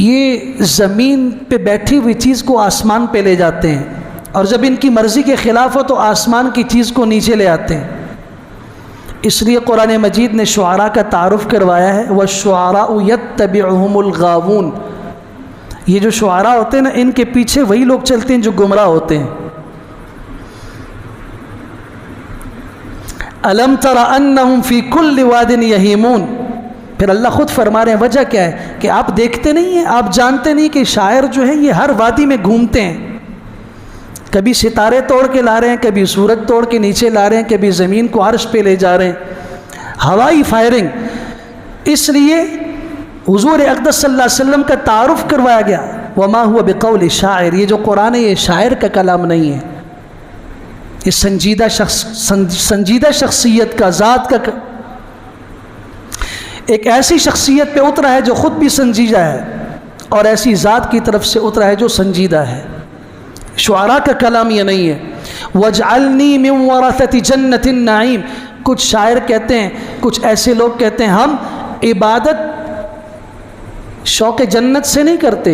یہ زمین پہ بیٹھی ہوئی چیز کو آسمان پہ لے جاتے ہیں، اور جب ان کی مرضی کے خلاف ہو تو آسمان کی چیز کو نیچے لے آتے ہیں۔ اس لیے قرآن مجید نے شعراء کا تعارف کروایا ہے، وَالشُّعَرَاءُ يَتَّبِعُهُمُ الْغَاوُونَ، یہ جو شعراء ہوتے ہیں نا، ان کے پیچھے وہی لوگ چلتے ہیں جو گمراہ ہوتے ہیں۔ أَلَمْ تَرَ أَنَّهُمْ فِي كُلِّ وَادٍ يَهِيمُونَ، پھر اللہ خود فرما رہے ہیں وجہ کیا ہے کہ آپ دیکھتے نہیں ہیں، آپ جانتے نہیں کہ شاعر جو ہیں یہ ہر وادی میں گھومتے ہیں، کبھی ستارے توڑ کے لا رہے ہیں، کبھی سورج توڑ کے نیچے لا رہے ہیں، کبھی زمین کو عرش پہ لے جا رہے ہیں، ہوائی فائرنگ۔ اس لیے حضور اقدس صلی اللہ علیہ وسلم کا تعارف کروایا گیا، وما هو بقول شاعر، یہ جو قرآن ہے یہ شاعر کا کلام نہیں ہے، یہ سنجیدہ شخصیت کا، ذات کا، ایک ایسی شخصیت پہ اترا ہے جو خود بھی سنجیدہ ہے، اور ایسی ذات کی طرف سے اترا ہے جو سنجیدہ ہے۔ شعراء کا کلام یہ نہیں ہے۔ وَاجْعَلْنِي مِنْ وَرَثَةِ جَنَّةِ النَّعِيمِ، کچھ شاعر کہتے ہیں، کچھ ایسے لوگ کہتے ہیں ہم عبادت شوق جنت سے نہیں کرتے،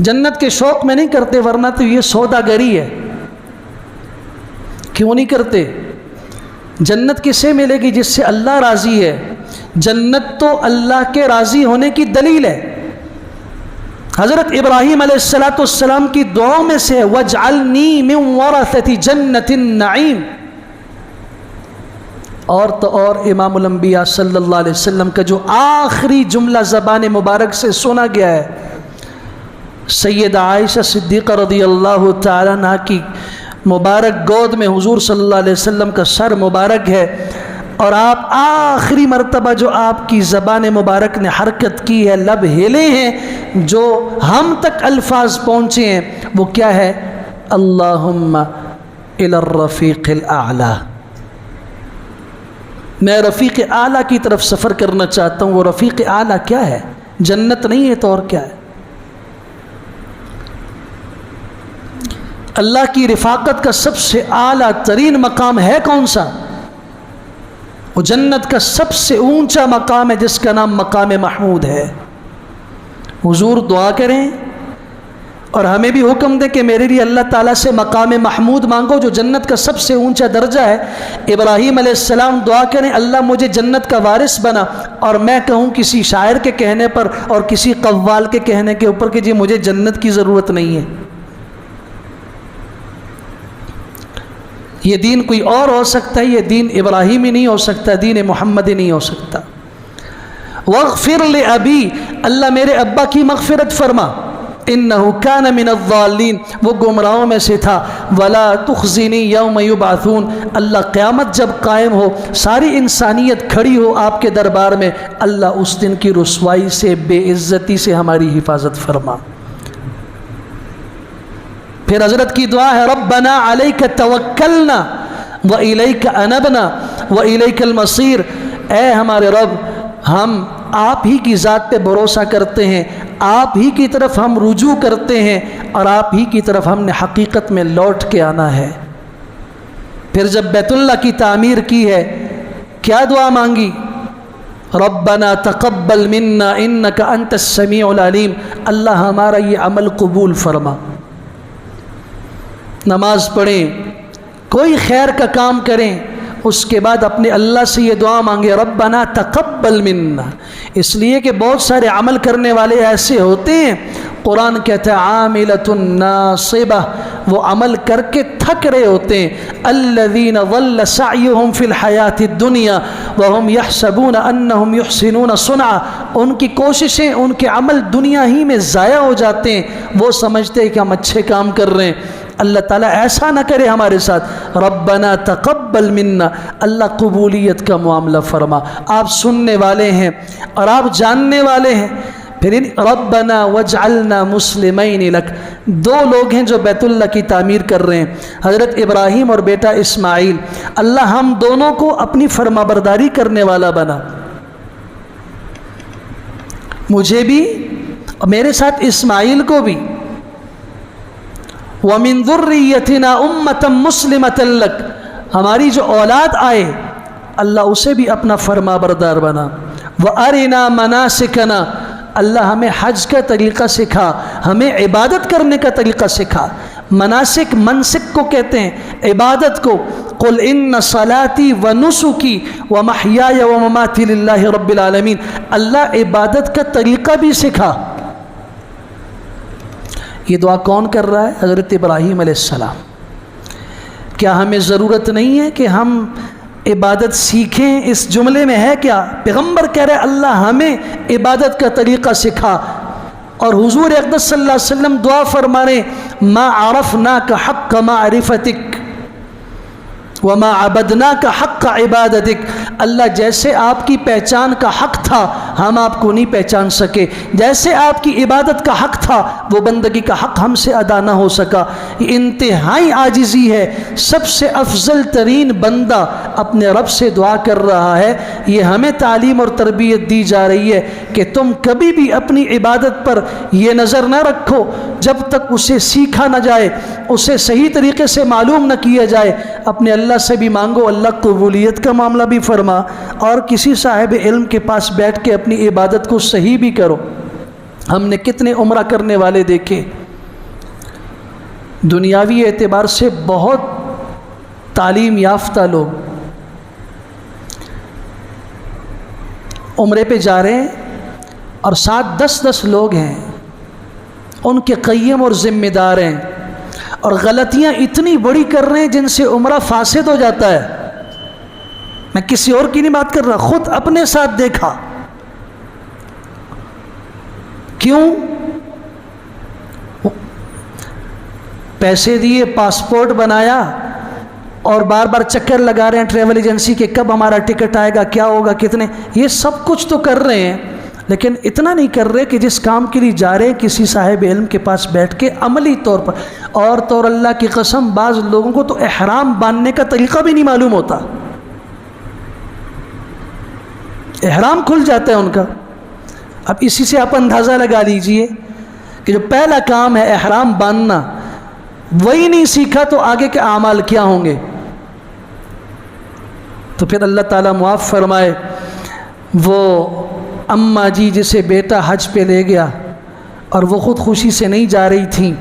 جنت کے شوق میں نہیں کرتے، ورنہ تو یہ سوداگری ہے۔ کیوں نہیں کرتے؟ جنت کسے ملے گی؟ جس سے اللہ راضی ہے۔ جنت تو اللہ کے راضی ہونے کی دلیل ہے۔ حضرت ابراہیم علیہ السلام کی دعاؤں میں سے وَاجْعَلْنِي مِنْ وَرَثَةِ جَنَّةِ النَّعِيمِ، اور تو اور امام الانبیاء صلی اللہ علیہ وسلم کا جو آخری جملہ زبان مبارک سے سنا گیا ہے، سیدہ عائشہ صدیقہ رضی اللہ تعالیٰ عنہ کی مبارک گود میں حضور صلی اللہ علیہ وسلم کا سر مبارک ہے، اور آپ آخری مرتبہ جو آپ کی زبان مبارک نے حرکت کی ہے، لب ہلے ہیں، جو ہم تک الفاظ پہنچے ہیں، وہ کیا ہے؟ اللہم الی الرفیق الاعلی، میں رفیق اعلیٰ کی طرف سفر کرنا چاہتا ہوں۔ وہ رفیق اعلیٰ کیا ہے؟ جنت نہیں ہے تو اور کیا ہے؟ اللہ کی رفاقت کا سب سے اعلیٰ ترین مقام ہے کون سا؟ وہ جنت کا سب سے اونچا مقام ہے جس کا نام مقام محمود ہے۔ حضور دعا کریں اور ہمیں بھی حکم دیں کہ میرے لیے اللہ تعالیٰ سے مقام محمود مانگو جو جنت کا سب سے اونچا درجہ ہے۔ ابراہیم علیہ السلام دعا کریں اللہ مجھے جنت کا وارث بنا، اور میں کہوں کسی شاعر کے کہنے پر اور کسی قوال کے کہنے کے اوپر کہ جی مجھے جنت کی ضرورت نہیں ہے۔ یہ دین کوئی اور ہو سکتا ہے، یہ دین ابراہیمی نہیں ہو سکتا، دین محمدی نہیں ہو سکتا۔ واغفر لأبی، اللہ میرے ابا کی مغفرت فرما، انہ کان من الضالین، وہ گمراہوں میں سے تھا۔ ولا تخزنی یوم یبعثون، اللہ قیامت جب قائم ہو، ساری انسانیت کھڑی ہو آپ کے دربار میں، اللہ اس دن کی رسوائی سے، بے عزتی سے ہماری حفاظت فرما۔ پھر حضرت کی دعا ہے ربنا علیک توکلنا وإلیک انبنا وإلیک المصیر، اے ہمارے رب ہم آپ ہی کی ذات پہ بھروسہ کرتے ہیں، آپ ہی کی طرف ہم رجوع کرتے ہیں، اور آپ ہی کی طرف ہم نے حقیقت میں لوٹ کے آنا ہے۔ پھر جب بیت اللہ کی تعمیر کی ہے کیا دعا مانگی؟ ربنا تقبل منا انک انت السمیع العلیم، اللہ ہمارا یہ عمل قبول فرما۔ نماز پڑھیں، کوئی خیر کا کام کریں، اس کے بعد اپنے اللہ سے یہ دعا مانگے ربنا تقبل منا، اس لیے کہ بہت سارے عمل کرنے والے ایسے ہوتے ہیں، قرآن کہتا ہے عاملۃ ناصبہ، وہ عمل کر کے تھک رہے ہوتے ہیں، الذین ضل سعیہم فی الحیاۃ الدنیا وہم یحسبون انہم یحسنون صنعا، ان کی کوششیں، ان کے عمل دنیا ہی میں ضائع ہو جاتے ہیں، وہ سمجھتے ہیں کہ ہم اچھے کام کر رہے ہیں۔ اللہ تعالیٰ ایسا نہ کرے ہمارے ساتھ، ربنا تقبل منا، اللہ قبولیت کا معاملہ فرما، آپ سننے والے ہیں اور آپ جاننے والے ہیں۔ پھر ربنا واجعلنا مسلمین لک، دو لوگ ہیں جو بیت اللہ کی تعمیر کر رہے ہیں، حضرت ابراہیم اور بیٹا اسماعیل، اللہ ہم دونوں کو اپنی فرما برداری کرنے والا بنا، مجھے بھی اور میرے ساتھ اسماعیل کو بھی، وَمِن ذُرِّيَّتِنَا أُمَّةً مُسْلِمَةً لَكَ، ہماری جو اولاد آئے اللہ اسے بھی اپنا فرما بردار بنا، وَأَرِنَا مَنَاسِكَنَا، اللہ ہمیں حج کا طریقہ سکھا، ہمیں عبادت کرنے کا طریقہ سکھا۔ مناسک، منسک کو کہتے ہیں عبادت کو۔ قل ان صلاتی و نسکی و محیای و مماتی للہ رب العالمین، اللہ عبادت کا طریقہ بھی سکھا۔ یہ دعا کون کر رہا ہے؟ حضرت ابراہیم علیہ السلام۔ کیا ہمیں ضرورت نہیں ہے کہ ہم عبادت سیکھیں؟ اس جملے میں ہے کیا؟ پیغمبر کہہ رہے اللہ ہمیں عبادت کا طریقہ سکھا، اور حضور اقدس صلی اللہ علیہ وسلم دعا فرما رہے ما عرفناک حق معرفتک وما عبدناک حق عبادتک، اللہ جیسے آپ کی پہچان کا حق تھا ہم آپ کو نہیں پہچان سکے، جیسے آپ کی عبادت کا حق تھا وہ بندگی کا حق ہم سے ادا نہ ہو سکا۔ یہ انتہائی عاجزی ہے، سب سے افضل ترین بندہ اپنے رب سے دعا کر رہا ہے۔ یہ ہمیں تعلیم اور تربیت دی جا رہی ہے کہ تم کبھی بھی اپنی عبادت پر یہ نظر نہ رکھو جب تک اسے سیکھا نہ جائے، اسے صحیح طریقے سے معلوم نہ کیا جائے۔ اپنے اللہ سے بھی مانگو، اللہ قبولیت کا معاملہ بھی فرما، اور کسی صاحب علم کے پاس بیٹھ کے اپنی عبادت کو صحیح بھی کرو۔ ہم نے کتنے عمرہ کرنے والے دیکھے، دنیاوی اعتبار سے بہت تعلیم یافتہ لوگ عمرے پہ جا رہے ہیں اور 7-10 لوگ ہیں ان کے قیم اور ذمہ دار ہیں، اور غلطیاں اتنی بڑی کر رہے ہیں جن سے عمرہ فاسد ہو جاتا ہے۔ میں کسی اور کی نہیں بات کر رہا، خود اپنے ساتھ دیکھا۔ کیوں؟ پیسے دیے، پاسپورٹ بنایا، اور بار بار چکر لگا رہے ہیں ٹریول ایجنسی کے کب ہمارا ٹکٹ آئے گا، کیا ہوگا، کتنے، یہ سب کچھ تو کر رہے ہیں، لیکن اتنا نہیں کر رہے کہ جس کام کے لیے جا رہے ہیں کسی صاحب علم کے پاس بیٹھ کے عملی طور پر۔ اور تو اللہ کی قسم بعض لوگوں کو تو احرام باندھنے کا طریقہ بھی نہیں معلوم ہوتا، احرام کھل جاتا ہے ان کا۔ اب اسی سے آپ اندازہ لگا لیجئے کہ جو پہلا کام ہے احرام باندھنا، وہی نہیں سیکھا تو آگے کے اعمال کیا ہوں گے؟ تو پھر اللہ تعالیٰ معاف فرمائے، وہ اماں جی جسے بیٹا حج پہ لے گیا اور وہ خود خوشی سے نہیں جا رہی تھیں،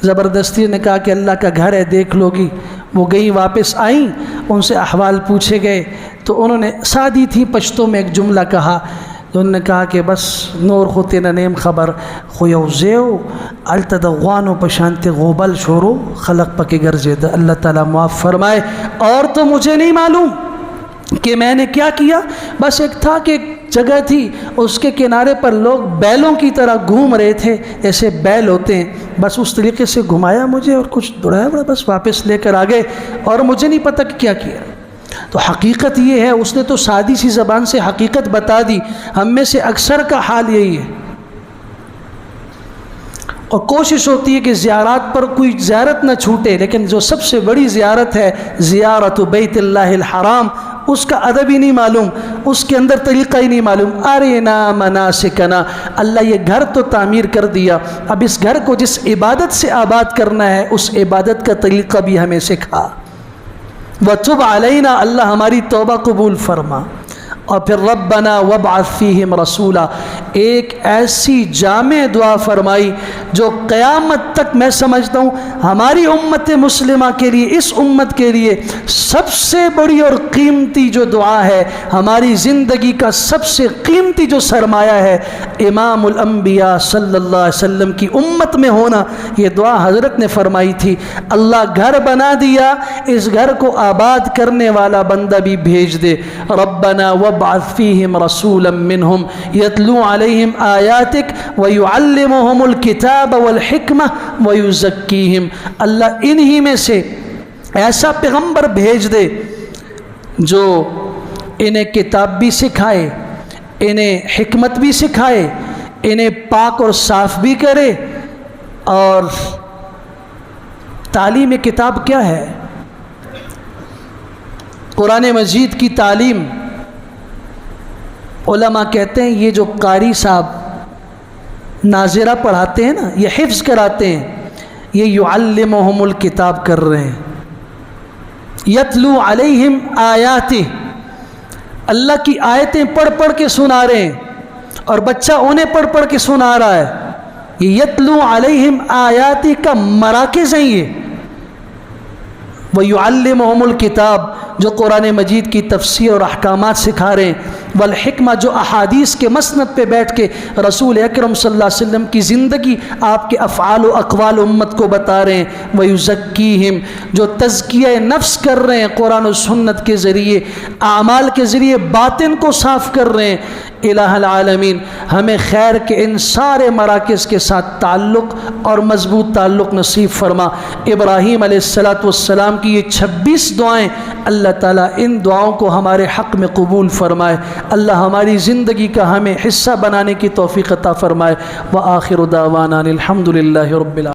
زبردستی نے کہا کہ اللہ کا گھر ہے دیکھ لو گی، وہ گئیں، واپس آئیں، ان سے احوال پوچھے گئے تو انہوں نے سادی تھی پشتو میں ایک جملہ کہا، تو انہوں نے کہا کہ بس نور خوتے نیم خبر خویو زیو التدغوانو پشانت غوبل شورو خلق پکے گرجے دا۔ اللہ تعالیٰ معاف فرمائے۔ اور تو مجھے نہیں معلوم کہ میں نے کیا کیا، بس ایک تھا کہ ایک جگہ تھی اس کے کنارے پر لوگ بیلوں کی طرح گھوم رہے تھے، ایسے بیل ہوتے ہیں، بس اس طریقے سے گھمایا مجھے اور کچھ دوڑایا بڑا، بس واپس لے کر آ گئے، اور مجھے نہیں پتہ کہ کیا کیا۔ تو حقیقت یہ ہے، اس نے تو سادی سی زبان سے حقیقت بتا دی۔ ہم میں سے اکثر کا حال یہی ہے، اور کوشش ہوتی ہے کہ زیارات پر کوئی زیارت نہ چھوٹے، لیکن جو سب سے بڑی زیارت ہے زیارت بیت اللہ الحرام، اس کا ادب ہی نہیں معلوم، اس کے اندر طریقہ ہی نہیں معلوم۔ ارینا مناسکنا، اللہ یہ گھر تو تعمیر کر دیا، اب اس گھر کو جس عبادت سے آباد کرنا ہے اس عبادت کا طریقہ بھی ہمیں سکھا۔ وَتُبْ عَلَيْنَا، اللہ ہماری توبہ قبول فرما۔ اور پھر ربنا وابعث فیہم رسولا، ایک ایسی جامع دعا فرمائی جو قیامت تک میں سمجھتا ہوں ہماری امت مسلمہ کے لیے، اس امت کے لیے سب سے بڑی اور قیمتی جو دعا ہے، ہماری زندگی کا سب سے قیمتی جو سرمایہ ہے، امام الانبیاء صلی اللہ علیہ وسلم کی امت میں ہونا، یہ دعا حضرت نے فرمائی تھی۔ اللہ گھر بنا دیا، اس گھر کو آباد کرنے والا بندہ بھی بھیج دے۔ ربنا وابعث فیہم رسولا منہم یتلو علیہم آیاتک ویعلمہم الکتاب والحکمہ ویزکیہم، اللہ انہی میں سے ایسا پیغمبر بھیج دے جو انہیں کتاب بھی سکھائے، انہیں حکمت بھی سکھائے، انہیں پاک اور صاف بھی کرے۔ اور تعلیم کتاب کیا ہے؟ قرآن مجید کی تعلیم، علماء کہتے ہیں یہ جو قاری صاحب ناظرہ پڑھاتے ہیں نا، یہ حفظ کراتے ہیں، یہ یعلمہم الکتاب کر رہے ہیں۔ یتلو علیہم آیاتہ، اللہ کی آیتیں پڑھ پڑھ کے سنا رہے ہیں، اور بچہ انہیں پڑھ پڑھ کے سنا رہا ہے. یہ یتلو علیہم آیاتی کا مراکز ہیں یہ. وَيُعَلِّمُهُمُ الْكِتَابِ جو قرآن مجید کی تفسیر اور احکامات سکھا رہے ہیں. والحکمہ جو احادیث کے مسند پہ بیٹھ کے رسول اکرم صلی اللہ علیہ وسلم کی زندگی، آپ کے افعال و اقوال امت کو بتا رہے ہیں. وَيُزَكِّيهِمْ جو تزکیہ نفس کر رہے ہیں قرآن و سنت کے ذریعے، اعمال کے ذریعے باطن کو صاف کر رہے ہیں. الہ العالمین ہمیں خیر کے ان سارے مراکز کے ساتھ تعلق اور مضبوط تعلق نصیب فرما. ابراہیم علیہ السلام کی یہ 26 دعائیں اللہ تعالیٰ ان دعاؤں کو ہمارے حق میں قبول فرمائے. اللہ ہماری زندگی کا ہمیں حصہ بنانے کی توفیق عطا فرمائے. وآخر دعوانا الحمد للہ رب العالمین.